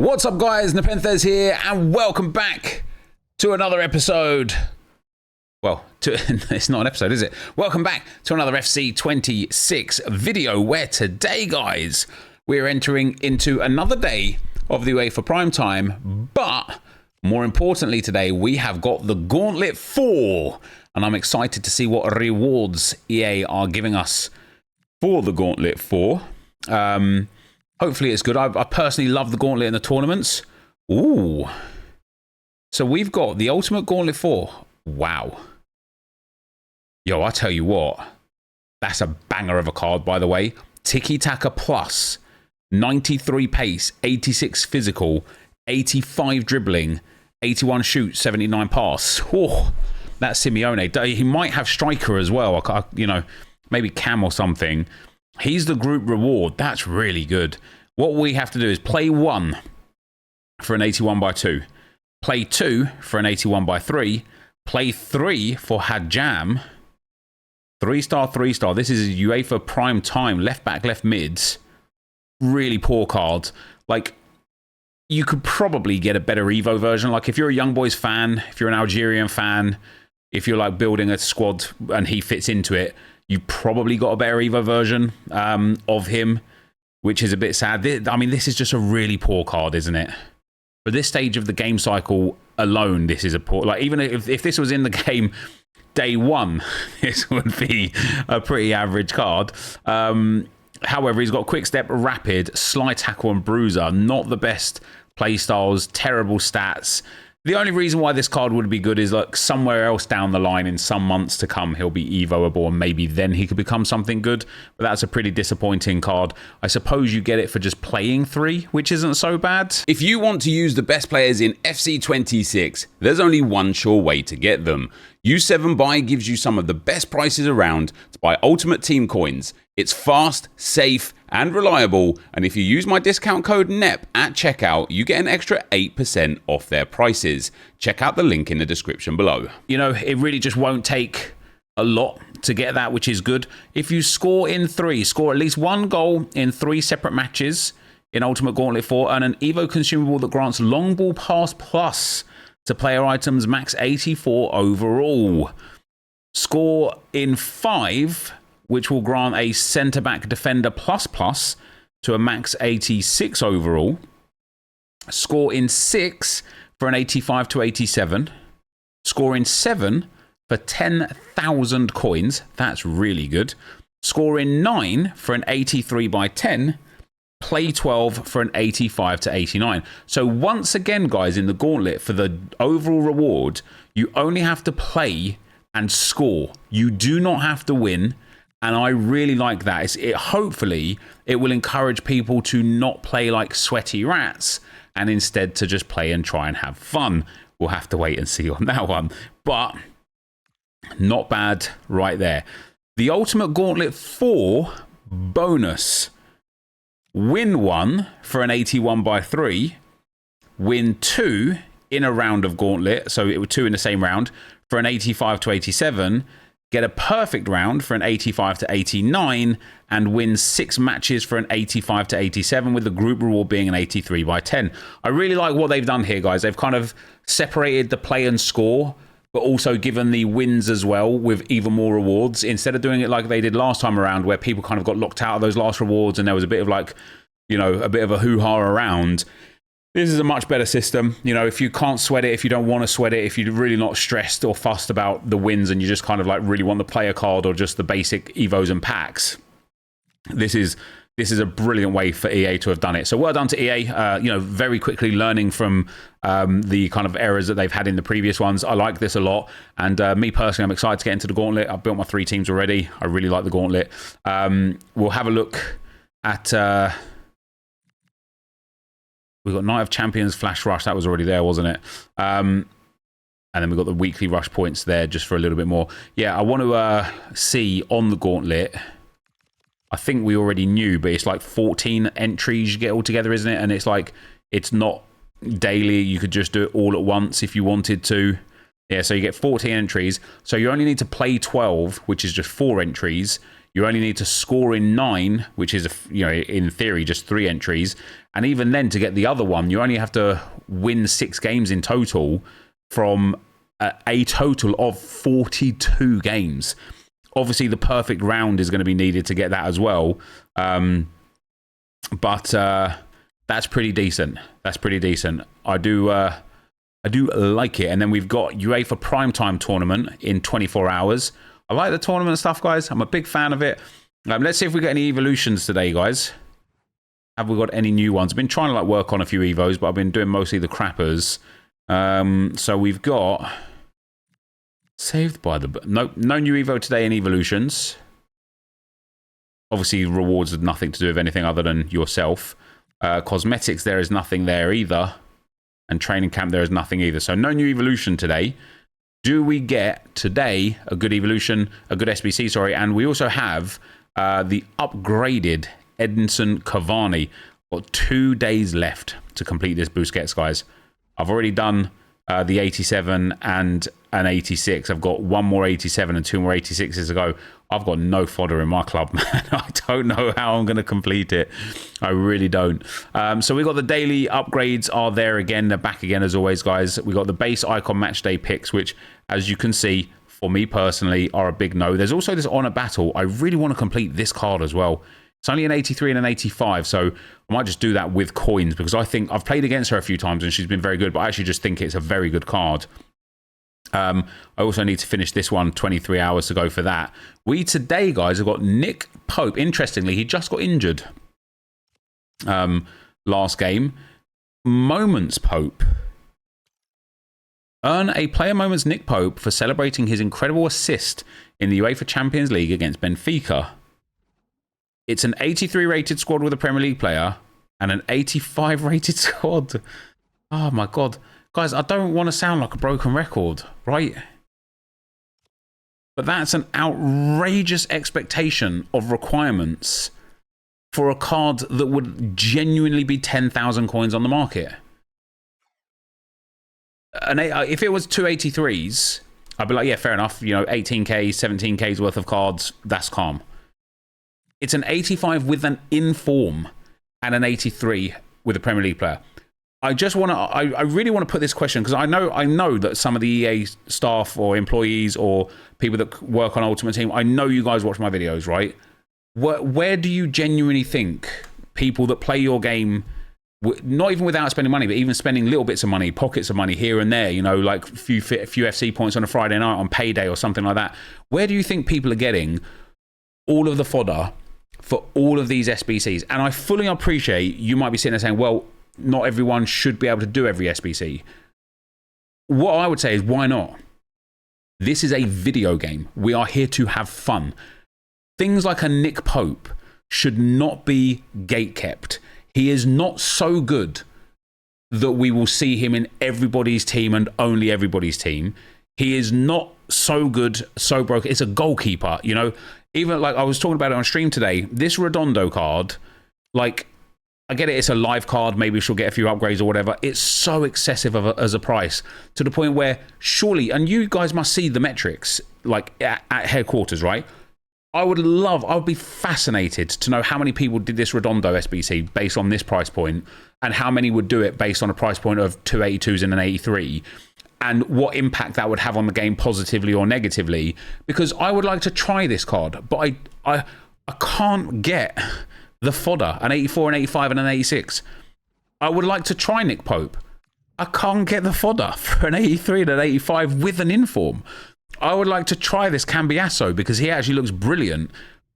What's up, guys? NepentheZ here, and welcome back to another episode. Well, it's not an episode, is it? Welcome back to another FC 26 video, where today, guys, we're entering into another day of the UEFA Prime Time, but more importantly today, we have got the Gauntlet 4, and I'm excited to see what rewards EA are giving us for the Gauntlet 4. Hopefully it's good. I personally love the Gauntlet in the tournaments. Ooh. So we've got the Ultimate Gauntlet 4. Wow. Yo, I tell you what. That's a banger of a card, by the way. Tiki Taka Plus. 93 pace, 86 physical, 85 dribbling, 81 shoot, 79 pass. Oh, that's Simeone. He might have striker as well. You know, maybe Cam or something. He's the group reward. That's really good. What we have to do is play 1 for an 81 by 2. Play 2 for an 81 by 3. Play 3 for Hadjam. 3-star, 3-star. This is UEFA Prime Time. Left back, left mids. Really poor card. Like, you could probably get a better Evo version. Like, if you're a Young Boys fan, if you're an Algerian fan, if you're like building a squad and he fits into it, you probably got a better Evo version of him, which is a bit sad. I mean, this is just a really poor card, isn't it? For this stage of the game cycle alone, this is a poor... Like, even if this was in the game day 1, this would be a pretty average card. However, he's got quick step, rapid, slide tackle, and bruiser. Not the best play styles, terrible stats. The only reason why this card would be good is like somewhere else down the line in some months to come, he'll be evoable and maybe then he could become something good. But that's a pretty disappointing card. I suppose you get it for just playing 3, which isn't so bad. If you want to use the best players in FC 26, there's only one sure way to get them. U7Buy gives you some of the best prices around to buy Ultimate Team coins. It's fast, safe, and reliable, and if you use my discount code NEP at checkout, you get an extra 8% off their prices. Check out the link in the description below. You know, it really just won't take a lot to get that, which is good. If you score in 3, score at least 1 goal in 3 separate matches in Ultimate Gauntlet 4, and an Evo consumable that grants long ball pass plus to player items, max 84 overall. Score in 5, which will grant a centre-back defender plus to a max 86 overall. Score in 6 for an 85 to 87. Score in 7 for 10,000 coins. That's really good. Score in 9 for an 83 by 10. Play 12 for an 85 to 89. So once again, guys, in the Gauntlet, for the overall reward, you only have to play and score. You do not have to win. And I really like that. Hopefully, it will encourage people to not play like sweaty rats and instead to just play and try and have fun. We'll have to wait and see on that one. But not bad right there. The Ultimate Gauntlet 4 bonus. Win 1 for an 81 by 3. Win 2 in a round of Gauntlet. So it was 2 in the same round for an 85 to 87. Get a perfect round for an 85 to 89 and win 6 matches for an 85 to 87, with the group reward being an 83 by 10. I really like what they've done here, guys. They've kind of separated the play and score, but also given the wins as well with even more rewards. Instead of doing it like they did last time around, where people kind of got locked out of those last rewards and there was a bit of like, you know, a bit of a hoo-ha around. This is a much better system. You know, if you can't sweat it, if you don't want to sweat it, if you're really not stressed or fussed about the wins and you just kind of like really want the player card or just the basic Evos and packs, this is a brilliant way for EA to have done it. So well done to EA, you know, very quickly learning from the kind of errors that they've had in the previous ones. I like this a lot. And me personally, I'm excited to get into the Gauntlet. I've built my 3 teams already. I really like the Gauntlet. We'll have a look at... we've got Night of Champions, Flash Rush. That was already there, wasn't it? And then we've got the weekly rush points there just for a little bit more. Yeah, I want to see on the Gauntlet... I think we already knew, but it's like 14 entries you get all together, isn't it? And it's like, it's not daily. You could just do it all at once if you wanted to. Yeah, so you get 14 entries. So you only need to play 12, which is just 4 entries. You only need to score in 9, which is, in theory, just 3 entries. And even then, to get the other one, you only have to win 6 games in total from a total of 42 games. Obviously, the perfect round is going to be needed to get that as well. But that's pretty decent. That's pretty decent. I do like it. And then we've got UEFA Primetime Tournament in 24 hours. I like the tournament stuff, guys. I'm a big fan of it. Let's see if we get any evolutions today, guys. Have we got any new ones? I've been trying to work on a few evos, but I've been doing mostly the crappers. So we've got saved by the... No new evo today in evolutions. Obviously, rewards have nothing to do with anything other than yourself. Cosmetics, there is nothing there either. And training camp, there is nothing either. So no new evolution today. Do we get today a good evolution, a good SBC, sorry. And we also have the upgraded Edinson Cavani. Got 2 days left to complete this Busquets, guys. I've already done the 87 and an 86. I've got 1 more 87 and 2 more 86s to go. I've got no fodder in my club, man. I don't know how I'm going to complete it. I really don't. So we got the daily upgrades are there again. They're back again as always, guys. We got the base icon match day picks, which, as you can see, for me personally, are a big no. There's also this honor battle. I really want to complete this card as well. It's only an 83 and an 85, so I might just do that with coins because I think I've played against her a few times and she's been very good, but I actually just think it's a very good card. I also need to finish this one, 23 hours to go for that. We today, guys, have got Nick Pope. Interestingly, he just got injured last game. Moments Pope. Earn a player moments Nick Pope for celebrating his incredible assist in the UEFA Champions League against Benfica. It's an 83 rated squad with a Premier League player and an 85 rated squad. Oh my God. Guys, I don't want to sound like a broken record, right? But that's an outrageous expectation of requirements for a card that would genuinely be 10,000 coins on the market. And if it was 283s, I'd be like, yeah, fair enough. 18k, 17k's worth of cards, that's calm. It's an 85 with an inform and an 83 with a Premier League player. I just want to. I really want to put this question because I know that some of the EA staff or employees or people that work on Ultimate Team, I know you guys watch my videos, right? Where do you genuinely think people that play your game, not even without spending money, but even spending little bits of money, pockets of money here and there, like a few FC points on a Friday night on payday or something like that? Where do you think people are getting all of the fodder for all of these SBCs? And I fully appreciate you might be sitting there saying, well, not everyone should be able to do every SBC. What I would say is, why not? This is a video game. We are here to have fun. Things like a Nick Pope should not be gatekept. He is not so good that we will see him in everybody's team and only everybody's team. He is not so good, so broken. It's a goalkeeper, Even like I was talking about it on stream today, this Redondo card, I get it, it's a live card, maybe she'll get a few upgrades or whatever. It's so excessive as a price to the point where surely, and you guys must see the metrics at headquarters, right? I would be fascinated to know how many people did this Redondo SBC based on this price point and how many would do it based on a price point of 282s and an 83 and what impact that would have on the game positively or negatively, because I would like to try this card, but I can't get the fodder, an 84, an 85, and an 86. I would like to try Nick Pope. I can't get the fodder for an 83 and an 85 with an inform. I would like to try this Cambiasso because he actually looks brilliant.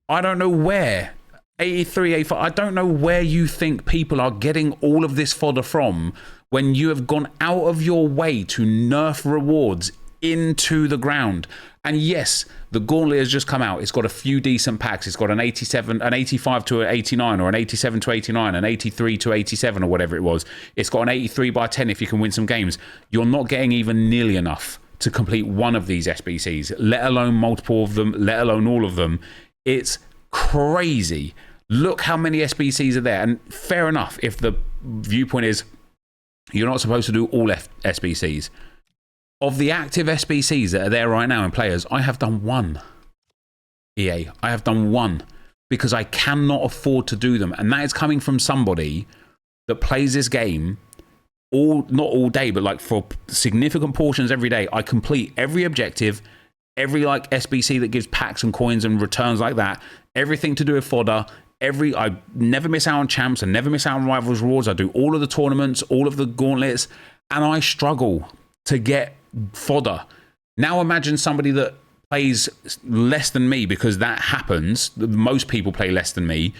I don't know where, 83, 85, I don't know where you think people are getting all of this fodder from when you have gone out of your way to nerf rewards into the ground. And yes, the Gauntlet has just come out. It's got a few decent packs. It's got an 87, an 85 to an 89, or an 87 to 89, an 83 to 87, or whatever it was. It's got an 83 by 10 if you can win some games. You're not getting even nearly enough to complete one of these SBCs, let alone multiple of them, let alone all of them. It's crazy. Look how many SBCs are there. And fair enough, if the viewpoint is you're not supposed to do all SBCs. Of the active SBCs that are there right now in players, I have done one. EA. I have done one because I cannot afford to do them. And that is coming from somebody that plays this game not all day, but like for significant portions every day. I complete every objective, every like SBC that gives packs and coins and returns like that, everything to do with fodder. I never miss out on champs and never miss out on rivals rewards. I do all of the tournaments, all of the gauntlets, and I struggle to get fodder. Now imagine somebody that plays less than me, because that happens. Most people play less than me.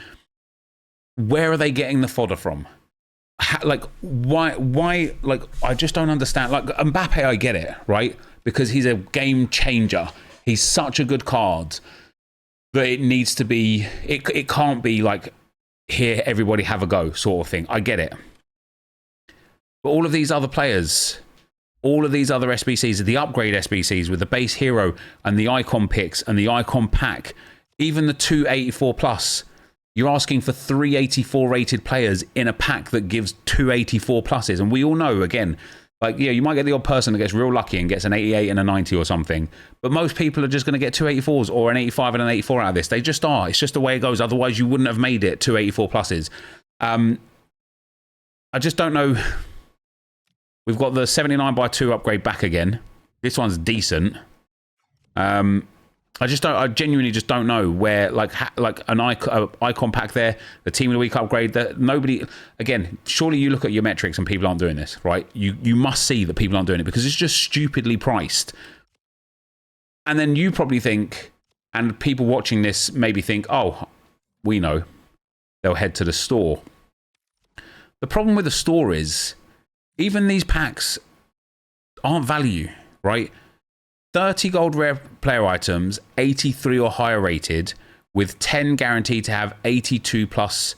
Where are they getting the fodder from? Like, why, like, I just don't understand. Like, Mbappe, I get it, right? Because he's a game changer. He's such a good card that it needs to be, it can't be like, here, everybody have a go sort of thing. I get it. But all of these other players, all of these other SBCs, the upgrade SBCs with the base hero and the icon picks and the icon pack, even the 284 plus, you're asking for 384 rated players in a pack that gives 284 pluses. And we all know, again, like, yeah, you might get the odd person that gets real lucky and gets an 88 and a 90 or something. But most people are just going to get 284s or an 85 and an 84 out of this. They just are. It's just the way it goes. Otherwise, you wouldn't have made it 284 pluses. I just don't know. We've got the 79x2 upgrade back again. This one's decent. I genuinely just don't know where, like an icon pack there, the team of the week upgrade. That nobody, again, surely you look at your metrics and people aren't doing this, right? You must see that people aren't doing it because it's just stupidly priced. And then you probably think, and people watching this maybe think, oh, we know, they'll head to the store. The problem with the store is, even these packs aren't value, right? 30 gold rare player items, 83 or higher rated, with 10 guaranteed to have 82 plus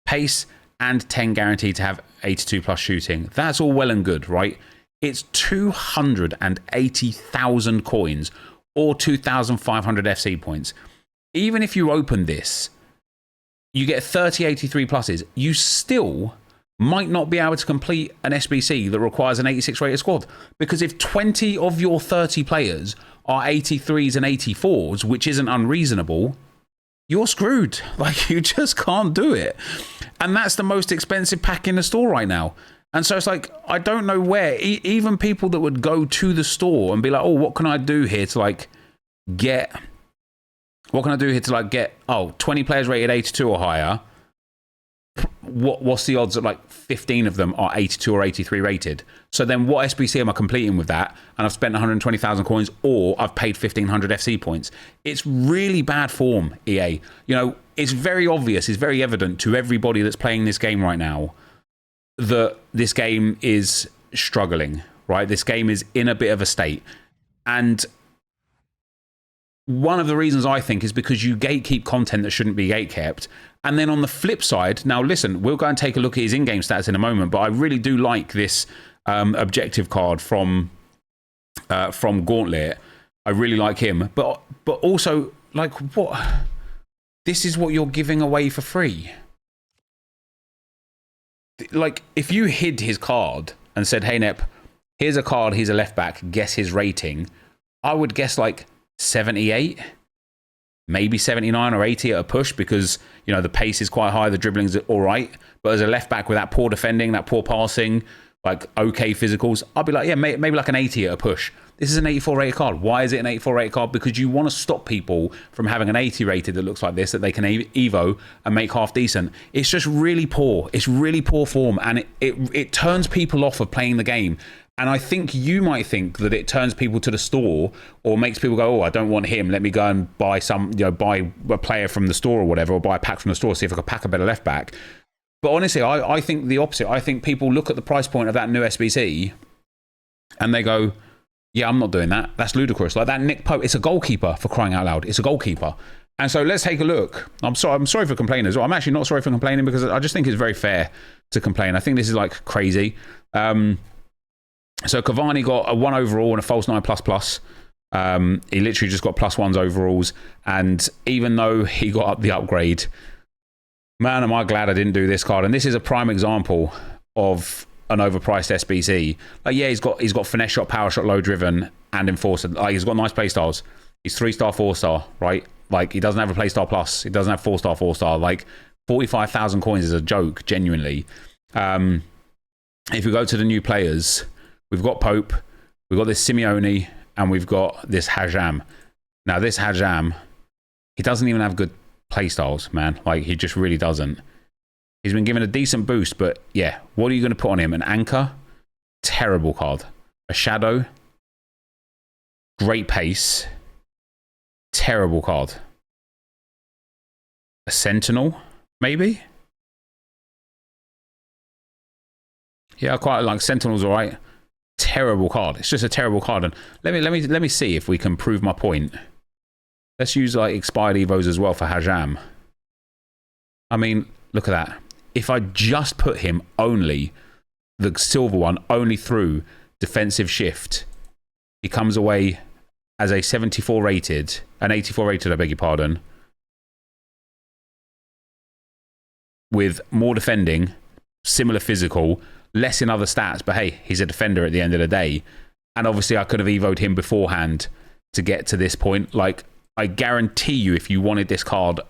pace and 10 guaranteed to have 82 plus shooting. That's all well and good, right? It's 280,000 coins or 2,500 FC points. Even if you open this, you get 30 83 pluses. You still might not be able to complete an SBC that requires an 86 rated squad. Because if 20 of your 30 players are 83s and 84s, which isn't unreasonable, you're screwed. Like, you just can't do it. And that's the most expensive pack in the store right now. And so it's like, I don't know where, even people that would go to the store and be like, oh, what can I do here to like get, 20 players rated 82 or higher. What's the odds that like 15 of them are 82 or 83 rated? So then what SBC am I completing with that? And I've spent 120,000 coins, or I've paid 1,500 FC points. It's really bad form, EA. You know, it's very obvious, it's very evident to everybody that's playing this game right now that this game is struggling, right? This game is in a bit of a state. And one of the reasons I think is because you gatekeep content that shouldn't be gatekept. And then on the flip side, now listen, we'll go and take a look at his in-game stats in a moment, but I really do like this objective card from Gauntlet. I really like him. But also, like, what? This is what you're giving away for free. Like, if you hid his card and said, hey, Nep, here's a card, he's a left back, guess his rating, I would guess like 78, maybe 79 or 80 at a push, because, you know, the pace is quite high, the dribbling's all right. But as a left back with that poor defending, that poor passing, like okay physicals, I'd be like, yeah, maybe like an 80 at a push. This is an 84 rated card. Why is it an 84 rated card? Because you want to stop people from having an 80 rated that looks like this, that they can Evo and make half decent. It's just really poor. It's really poor form, and it turns people off of playing the game. And I think you might think that it turns people to the store, or makes people go, oh, I don't want him. Let me go and buy buy a player from the store or whatever, or buy a pack from the store, see if I can pack a better left back. But honestly, I think the opposite. I think people look at the price point of that new SBC and they go, yeah, I'm not doing that. That's ludicrous. Like that Nick Pope, it's a goalkeeper, for crying out loud. It's a goalkeeper. And so let's take a look. I'm sorry for complaining as well. I'm actually not sorry for complaining, because I just think it's very fair to complain. I think this is like crazy. So Cavani got a 1 overall and a false 9++. He literally just got +1s overalls. And even though he got up the upgrade, man, am I glad I didn't do this card. And this is a prime example of an overpriced SBC. Like, yeah, he's got finesse shot, power shot, low driven, and enforcer. Like, he's got nice play styles. He's 3-star, 4-star, right? Like, he doesn't have a playstyle plus. He doesn't have 4-star, 4-star. Like, 45,000 coins is a joke, genuinely. If we go to the new players, we've got Pope, we've got this Simeone, and we've got this Hadjam. Now, this Hadjam, he doesn't even have good playstyles, man. Like, he just really doesn't. He's been given a decent boost, but yeah, what are you going to put on him? An Anchor? Terrible card. A Shadow? Great pace. Terrible card. A Sentinel? Maybe? Yeah, I quite like Sentinel's alright. Terrible card. It's just a terrible card. And let me see if we can prove my point. Let's use like expired evos as well for Hadjam. I mean, look at that. If I just put him only, the silver one, only through defensive shift, he comes away as a 74 rated, an 84 rated, I beg your pardon, with more defending, similar physical, less in other stats, but hey, he's a defender at the end of the day. And obviously I could have evoed him beforehand to get to this point. Like, I guarantee you, if you wanted this card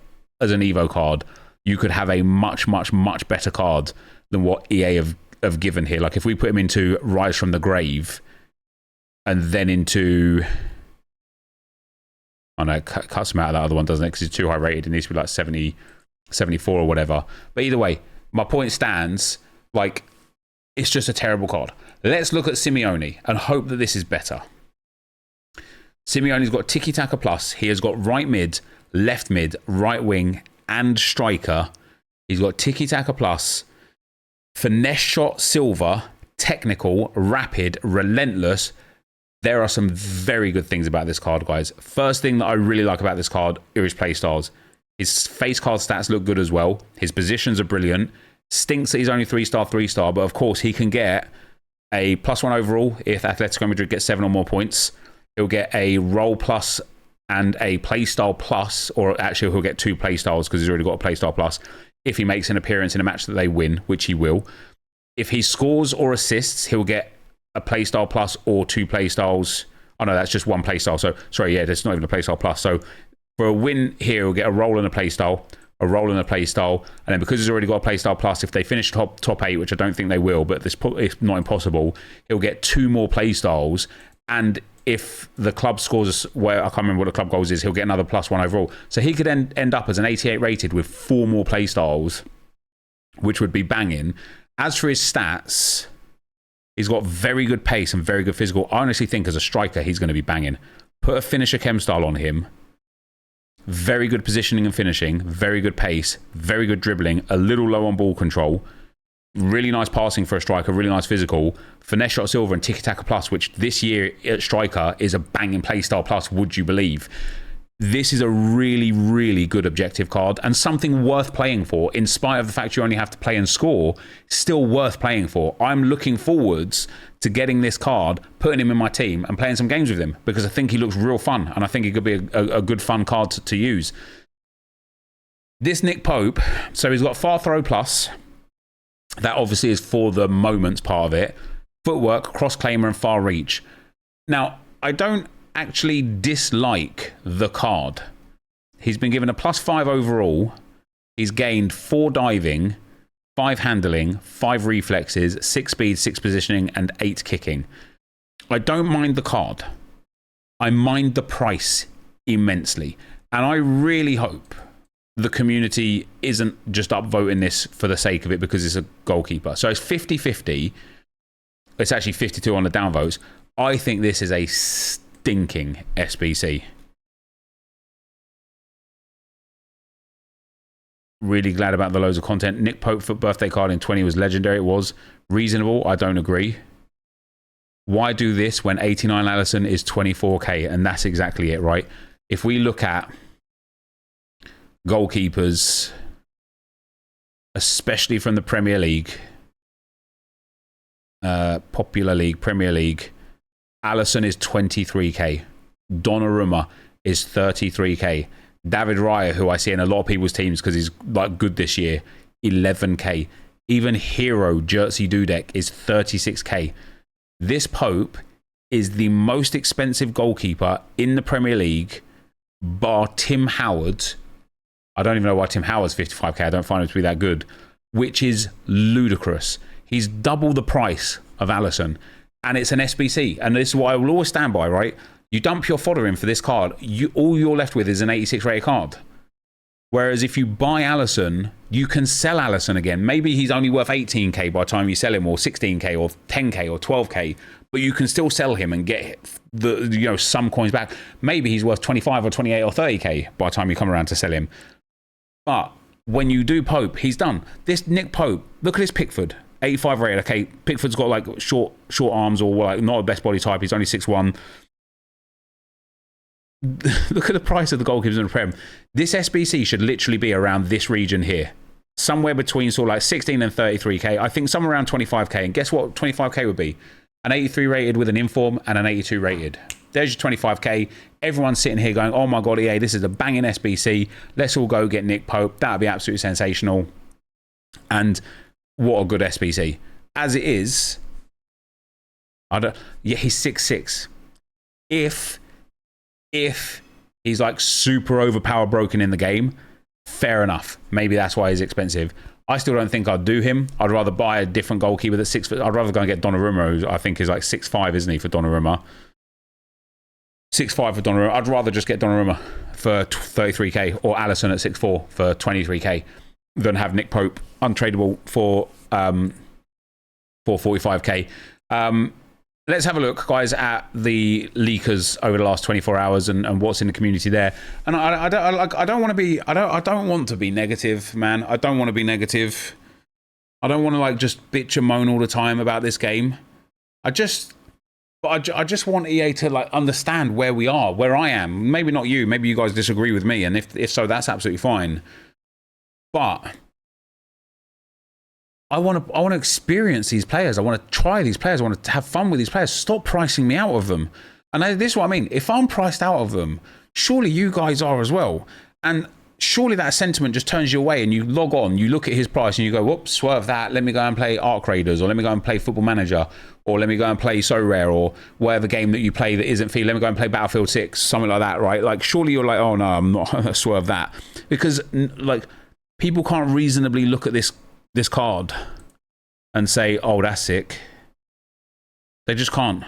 as an evo card, you could have a much, much, much better card than what EA have given here. Like, if we put him into Rise from the Grave and then into... Oh no, it cuts him out of that other one, doesn't it? Because he's too high rated. It needs to be like 70, 74 or whatever. But either way, my point stands. Like, it's just a terrible card. Let's look at Simeone and hope that this is better. Simeone's got Tiki-Taka Plus. He has got right mid, left mid, right wing, and striker. He's got Tiki-Taka Plus, finesse shot, silver, technical, rapid, relentless. There are some very good things about this card, guys. First thing that I really like about this card are his playstyles. His face card stats look good as well. His positions are brilliant. Stinks that he's only 3-star, 3-star, but of course he can get a +1 overall if Atletico Madrid gets 7 or more points. He'll get a role plus and a playstyle plus, or actually he'll get 2 playstyles because he's already got a playstyle plus if he makes an appearance in a match that they win, which he will. If he scores or assists, he'll get a playstyle plus or 2 playstyles. Oh no, that's just 1 playstyle. So sorry, yeah, that's not even a playstyle plus. So for a win here, he'll get a role and a playstyle, a role and a playstyle, and then because he's already got a playstyle plus, if they finish top 8, which I don't think they will, but it's not impossible, he'll get 2 more playstyles. And if the club scores, well, I can't remember what the club goals is, he'll get another +1 overall. So he could end up as an 88 rated with 4 more playstyles, which would be banging. As for his stats, he's got very good pace and very good physical. I honestly think as a striker, he's going to be banging. Put a finisher chem style on him. Very good positioning and finishing. Very good pace. Very good dribbling. A little low on ball control. Really nice passing for a striker. Really nice physical. Finesse shot silver and Tiki-Taka Plus, which this year at striker is a banging playstyle plus, would you believe? This is a really, really good objective card and something worth playing for, in spite of the fact you only have to play and score. Still worth playing for. I'm looking forwards to getting this card, putting him in my team and playing some games with him because I think he looks real fun and I think he could be a good fun card to use. This Nick Pope, so he's got far throw plus. That obviously is for the moments part of it. Footwork, cross claimer and far reach. Now, I don't actually dislike the card. He's been given a +5 overall. He's gained 4 diving, 5 handling, 5 reflexes, 6 speed, 6 positioning, and 8 kicking. I don't mind the card. I mind the price immensely. And I really hope the community isn't just upvoting this for the sake of it because it's a goalkeeper. So it's 50-50. It's actually 52 on the downvotes. I think this is a stinking SBC. Really glad about the loads of content. Nick Pope for birthday card in 20 was legendary. It was reasonable. I don't agree. Why do this when 89 Allison is 24k? And that's exactly it, right? If we look at goalkeepers, especially from the Premier League, Popular League, Premier League, Allison is 23k. Donnarumma is 33k. David Raya, who I see in a lot of people's teams because he's like good this year, 11k. Even Hero Jerzy Dudek is 36k. This Pope is the most expensive goalkeeper in the Premier League bar Tim Howard. I don't even know why Tim Howard's 55k. I don't find him to be that good, which is ludicrous. He's double the price of Alisson, and it's an SBC. And this is what I will always stand by, right? You dump your fodder in for this card, all you're left with is an 86 rated card. Whereas if you buy Alisson, you can sell Alisson again. Maybe he's only worth 18k by the time you sell him, or 16k, or 10k, or 12k, but you can still sell him and get some coins back. Maybe he's worth 25 or 28 or 30k by the time you come around to sell him. But when you do Pope, he's done. This Nick Pope, look at this Pickford, 85 rated. Okay, Pickford's got like short arms, or like not a best body type. He's only 6'1". Look at the price of the goalkeepers in the Prem. This SBC should literally be around this region here. Somewhere between sort of like 16 and 33k. I think somewhere around 25k. And guess what 25k would be? An 83 rated with an inform and an 82 rated. There's your 25k. Everyone's sitting here going, oh my God, EA, this is a banging SBC. Let's all go get Nick Pope. That would be absolutely sensational. And what a good SBC. As it is, he's 6'6". If he's like super overpowered broken in the game, fair enough. Maybe that's why he's expensive. I still don't think I'd do him. I'd rather buy a different goalkeeper that's 6 foot. I'd rather go and get Donnarumma, who I think is like 6'5", isn't he, for Donnarumma? 6'5" for Donnarumma. I'd rather just get Donnarumma for 33k, or Alisson at 6'4" for 23k, than have Nick Pope untradeable for 45k. Let's have a look, guys, at the leakers over the last 24 hours and what's in the community there. And I don't want to be negative, man. I don't want to be negative. I don't want to like just bitch and moan all the time about this game. I just want EA to like understand where we are, where I am. Maybe not you. Maybe you guys disagree with me, and if so, that's absolutely fine. But I want to experience these players. I want to try these players. I want to have fun with these players. Stop pricing me out of them. And this is what I mean. If I'm priced out of them, surely you guys are as well. And surely that sentiment just turns you away, and you log on, you look at his price, and you go, whoops, swerve that. Let me go and play Arc Raiders, or let me go and play Football Manager, or let me go and play So Rare, or whatever game that you play that isn't FIFA. Let me go and play Battlefield 6, something like that, right? Like, surely you're like, oh no, I'm not going to swerve that. Because, like, people can't reasonably look at this card and say, oh, that's sick. They just can't.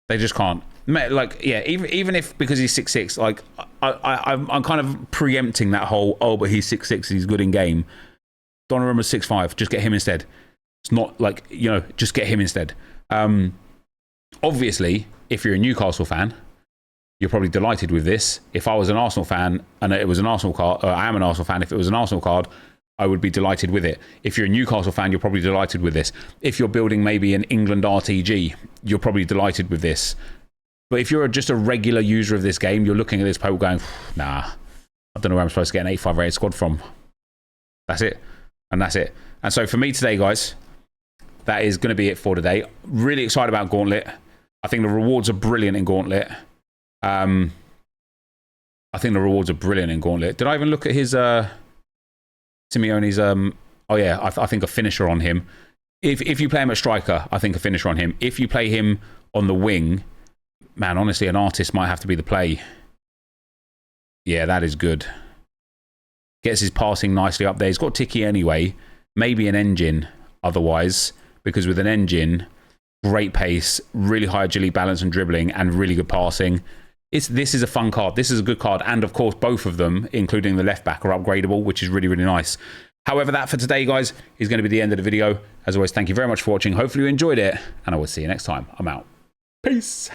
They just can't. Like, yeah, even if, because he's 6'6", like, I'm kind of preempting that whole, oh, but he's 6'6", he's good in game. Donnarumma's 6'5", just get him instead. It's not like, just get him instead. Obviously, if you're a Newcastle fan, you're probably delighted with this. If I was an Arsenal fan and it was an Arsenal card, or I am an Arsenal fan, if it was an Arsenal card, I would be delighted with it. If you're a Newcastle fan, you're probably delighted with this. If you're building maybe an England RTG, you're probably delighted with this. But if you're just a regular user of this game, you're looking at this Pope going, nah, I don't know where I'm supposed to get an 85 rated squad from. That's it. And that's it. And so for me today, guys, that is going to be it for today. Really excited about Gauntlet. I think the rewards are brilliant in Gauntlet. I think the rewards are brilliant in Gauntlet. Did I even look at his Simeone's oh yeah, I think a finisher on him. If you play him at striker, I think a finisher on him. If you play him on the wing, man, honestly, an artist might have to be the play. Yeah, that is good. Gets his passing nicely up there. He's got Tiki anyway. Maybe an engine otherwise, because with an engine, great pace, really high agility, balance and dribbling, and really good passing. This is a fun card. This is a good card. And of course, both of them, including the left back, are upgradable, which is really, really nice. However, that for today, guys, is going to be the end of the video. As always, thank you very much for watching. Hopefully you enjoyed it, and I will see you next time. I'm out. Peace.